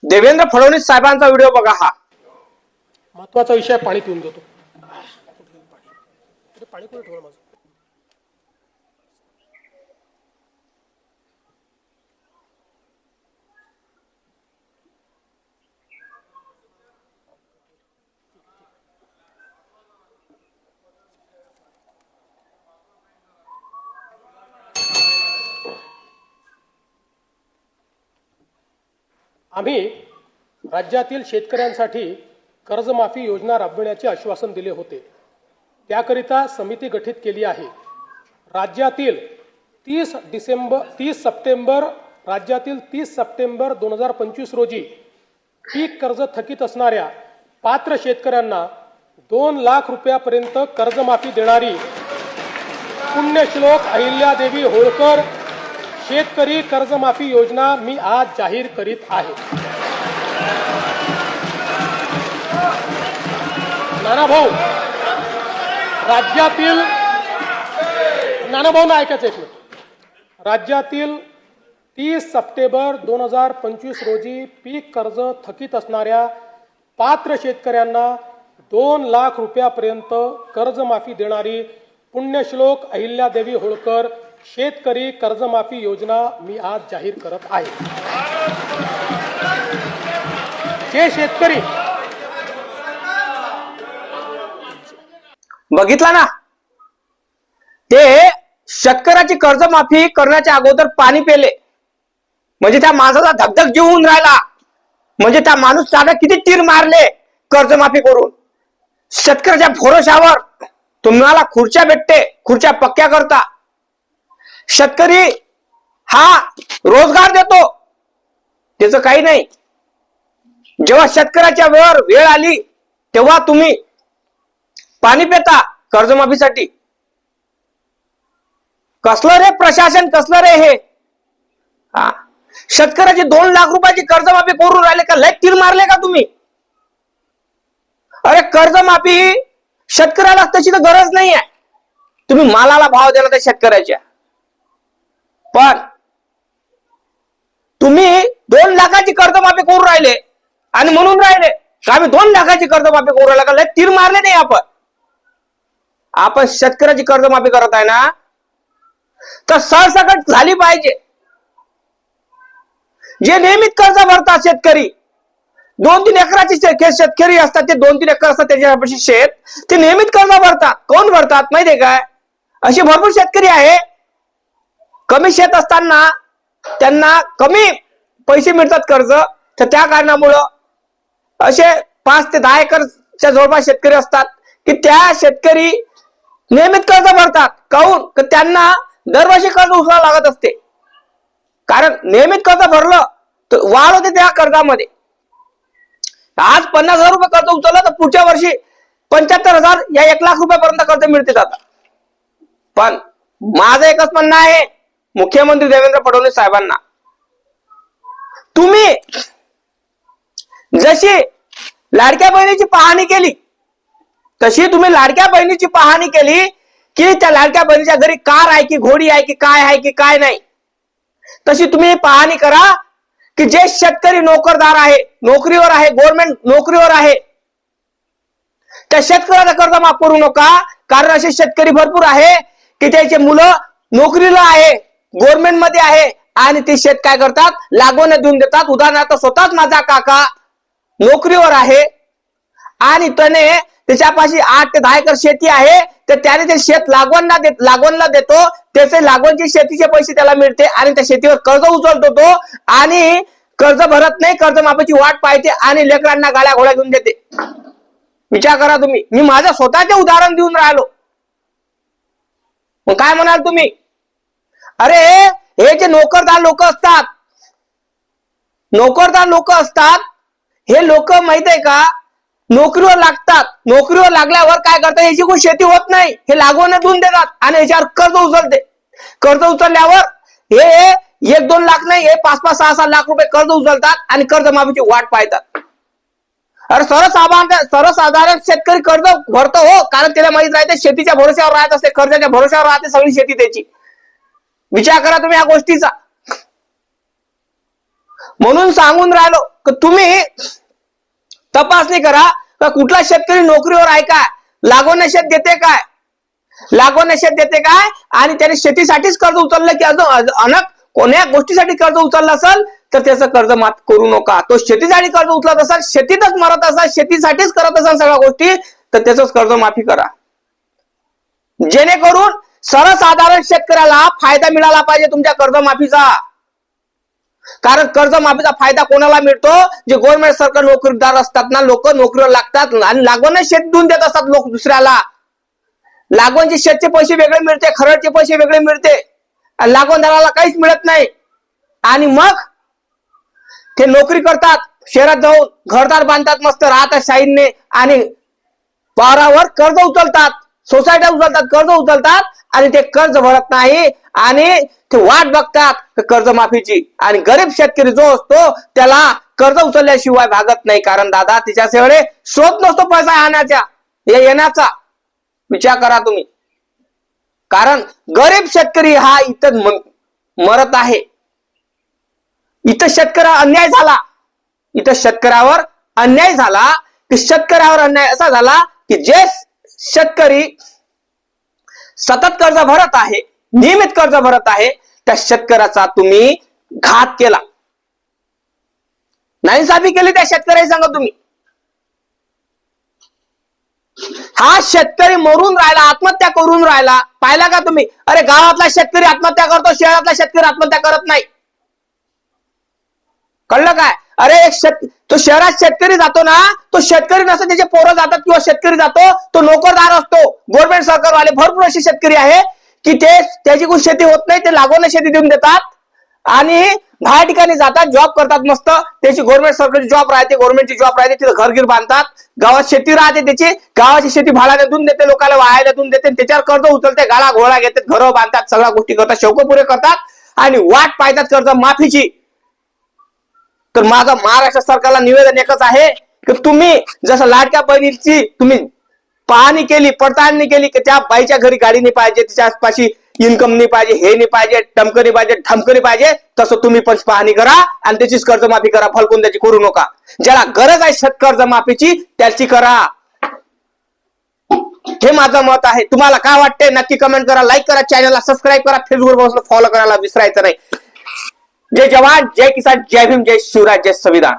देवेंद्र फडणवीस साहेबांचा व्हिडिओ बघा हा महत्वाचा विषय पाणी पिऊन घेतो. पाणी कोणी ठेवलं माझं? आम्ही राज्यातील शेतकऱ्यांसाठी कर्जमाफी योजना राबविण्याचे आश्वासन दिले होते. त्याकरिता समिती गठीत केली आहे. राज्यातील 30 सप्टेंबर 2025 रोजी पीक कर्ज थकीत असणाऱ्या पात्र शेतकऱ्यांना 2 लाख रुपयापर्यंत कर्जमाफी देणारी पुण्यश्लोक अहिल्यादेवी होळकर शेतकरी कर्जमाफी योजना मी आज जाहीर करीत आहे. नानाभाऊ, राज्यातील नानाभाऊ ऐकायचं एक मिनिट. राज्यातील 30 सप्टेंबर 2025 रोजी पीक कर्ज थकीत असणाऱ्या पात्र शेतकऱ्यांना 2 लाख रुपयापर्यंत कर्जमाफी देणारी पुण्यश्लोक अहिल्यादेवी होळकर शेतकरी कर्जमाफी योजना मी आज जाहीर करत आहे. जे शेतकरी बघितला ना, ते शेतकऱ्याची कर्जमाफी करण्याच्या अगोदर पाणी पेले म्हणजे त्या माणसाचा धगधग जीव होऊन राहिला. म्हणजे त्या माणूस साधा किती तीर मारले कर्जमाफी करून. शेतकऱ्याच्या भरोशावर तुम्हाला खुर्च्या भेटते, खुर्च्या पक्क्या करता. शेतकरी हा रोजगार देतो, त्याचं काही नाही. जेव्हा शेतकऱ्याच्या वेळ आली तेव्हा तुम्ही पाणी पेता कर्जमाफीसाठी. कसलं रे प्रशासन, कसलं रे हे? शेतकऱ्याची 2 लाख रुपयाची कर्जमाफी करून राहिले का? लय तीर मारले का तुम्ही? अरे कर्जमाफी शेतकऱ्याला तशी तर गरज नाही आहे. तुम्ही मालाला भाव दिला त्या शेतकऱ्याच्या, पण तुम्ही 2 लाखाची कर्जमाफी करून राहिले आणि म्हणून राहिले का आम्ही 2 लाखाची कर्जमाफी करून राहिला का? लय तीर मारले नाही आपण शेतकऱ्याची कर्जमाफी करत आहे ना, तर सरसकट झाली पाहिजे. जे नियमित कर्ज भरतात शेतकरी, 2-3 एकराचे शेतकरी असतात, ते 2-3 एकर असतात त्याच्यापाशी शेत, ते नियमित कर्ज भरतात. कोण भरतात माहितीये काय? असे भरपूर शेतकरी आहे, कमी शेत असताना त्यांना कमी पैसे मिळतात कर्ज, तर त्या कारणामुळं असे 5 ते 10 एकरच्या जवळपास शेतकरी असतात की त्या शेतकरी नियमित कर्ज भरतात. काहून? तर त्यांना दरवर्षी कर्ज उचलावं लागत असते. कारण नियमित कर्ज भरलं तर वाढ होते त्या कर्जामध्ये. आज 50,000 रुपये कर्ज उचललं तर पुढच्या वर्षी 75,000 या 1 लाख रुपयापर्यंत कर्ज मिळते जातात. पण माझं एकच म्हणणं आहे मुख्यमंत्री देवेंद्र फडणवीस साहेबांना, तुम्ही जशी लाडक्या बहिणीची पाहणी केली तशी तुम्ही लाडक्या बहिणीची पाहणी केली की त्या लाडक्या बहिणीच्या घरी कार आहे की घोडी आहे की काय नाही, तशी तुम्ही पाहणी करा की जे शेतकरी नोकरदार आहे, नोकरीवर आहे, गव्हर्नमेंट नोकरीवर आहे, त्या शेतकऱ्याचा कर्ज माफ करू नका. कारण असे शेतकरी भरपूर आहे की त्याचे मुलं नोकरीला आहे, गव्हर्नमेंट मध्ये आहे, आणि ते शेत काय करतात, लागवण देऊन देतात. उदाहरणार्थ स्वतःच माझा काका नोकरीवर आहे आणि त्याच्यापाशी 8 ते 10 एकर शेती आहे, तर त्याने ते शेत लागवणला देतो. त्याचे लागवणची शेतीचे पैसे त्याला मिळते आणि त्या शेतीवर कर्ज उचलतो तो, आणि कर्ज भरत नाही, कर्जमाफीची वाट पाहते आणि लेकरांना गाड्या घोड्या घेऊन देते. विचार करा तुम्ही. मी माझं स्वतःचे उदाहरण देऊन राहिलो. मग काय म्हणाल तुम्ही? अरे हे जे नोकरदार लोक असतात, हे लोक माहित आहे का, नोकरीवर लागतात. नोकरीवर लागल्यावर काय करतात, याची कोण शेती होत नाही, हे लागवण देऊन देतात आणि याच्यावर कर्ज उचलते. कर्ज उचलल्यावर हे 1-2 लाख नाही, हे 5-5, 6-6 लाख रुपये कर्ज उचलतात आणि कर्जमाफीची वाट पाहतात. अरे सर्वसाधारण शेतकरी कर्ज भरतो हो, कारण त्याला माहित राहते शेतीच्या भरोश्यावर राहत असते, कर्जाच्या भरोश्यावर राहते सगळी शेती त्याची. विचार करा तुम्ही या गोष्टीचा. म्हणून सांगून राहिलो की तुम्ही तपासणी करा का कुठला शेतकरी नोकरीवर आहे का, लागवड शेत देते काय, लागवड शेत देते काय, आणि त्याने शेतीसाठीच कर्ज उचललं की अजून अनेक कोण्या गोष्टीसाठी कर्ज उचललं असेल तर त्याचं कर्ज माफ करू नका. तो शेतीसाठी कर्ज उचलत असाल, शेतीतच मरत असाल, शेतीसाठीच करत असाल सगळ्या गोष्टी, तर त्याच कर्ज माफी करा, जेणेकरून सर्वसाधारण शेतकऱ्याला फायदा मिळाला पाहिजे तुमच्या कर्जमाफीचा. कारण कर्जमाफीचा फायदा कोणाला मिळतो, जे गव्हर्नमेंट सरकार नोकरीदार असतात ना, लोक नोकरीवर लागतात आणि लागवण शेत देऊन देत असतात लोक दुसऱ्याला. लागवणचे शेतचे पैसे वेगळे मिळते, खरडचे पैसे वेगळे मिळते, लागवणदाराला काहीच मिळत नाही. आणि मग ते नोकरी करतात, शहरात जाऊन घरदार बांधतात, मस्त राहतात शाहीने, आणि वावरावर कर्ज उचलतात, सोसायट्या उचलतात, कर्ज उचलतात, आणि ते कर्ज भरत नाही आणि ते वाट बघतात कर्जमाफीची. आणि गरीब शेतकरी जो असतो त्याला कर्ज उचलल्याशिवाय भागत नाही. कारण दादा तिच्याकडे शोध नसतो पैसा आणण्याचा, येण्याचा. विचार करा तुम्ही. कारण गरीब शेतकरी हा इथं मरत आहे. इथं शेतकऱ्यावर अन्याय झाला, इथं शेतकऱ्यावर अन्याय झाला की शेतकऱ्यावर अन्याय असा झाला की जे शेतकरी सतत कर्ज भरत आहे, नियमित कर्ज भरत आहे, त्या शेतकऱ्याचा तुम्ही घात केला, नाइंसाफी केली त्या शेतकऱ्याची सांगा तुम्ही. हा शेतकरी मरून राहिला, आत्महत्या करून राहिला, पाहिला का तुम्ही? अरे गावातला शेतकरी आत्महत्या करतो, शहरातला शेतकरी आत्महत्या करत नाही. कळलं काय? अरे तो शहरात शेतकरी जातो ना, तो शेतकरी नसतो, त्याचे पोरं जातात किंवा शेतकरी जातो, तो नोकरदार असतो. गव्हर्नमेंट सरकारवाले भरपूर असे शेतकरी आहे की ते त्याची कोण शेती होत नाही, ते लागवड शेती देऊन देतात आणि बाहेर ठिकाणी जातात, जॉब करतात, मस्त त्याची गव्हर्नमेंट सरकारची जॉब राहते, गव्हर्नमेंटची जॉब राहते, तिथं घरगीर बांधतात, गावात शेती राहते, त्याची गावाची शेती भाड्याने देऊन देते, लोकांना वाहायला देऊन देते, त्याच्यावर कर्ज उचलते, गाळा घोडा घेतात, घरं बांधतात, सगळ्या गोष्टी करतात, शौक पुरे करतात आणि वाट पाहतात कर्ज माफीची. तर माझं महाराष्ट्र सरकारला निवेदन एकच आहे की तुम्ही जसं लाडक्या बहिणीची तुम्ही पाहणी केली, पडताळणी केली की त्या बाईच्या घरी गाडी नाही पाहिजे, तिच्यापाशी इन्कम नाही पाहिजे, हे नाही पाहिजे, टमकं नाही पाहिजे, ढमकं नाही पाहिजे, तसं तुम्ही पण पाहणी करा आणि त्याचीच कर्जमाफी करा, फलकून त्याची करू नका. ज्याला गरज आहे कर्जमाफीची त्याची करा, हे माझं मत आहे. तुम्हाला काय वाटतंय नक्की कमेंट करा, लाईक करा, चॅनलला सबस्क्राईब करा, फेसबुक फॉलो करायला विसरायचं नाही. जय जवान, जय किसान, जय भीम, जय शिवराज, जय संविधान.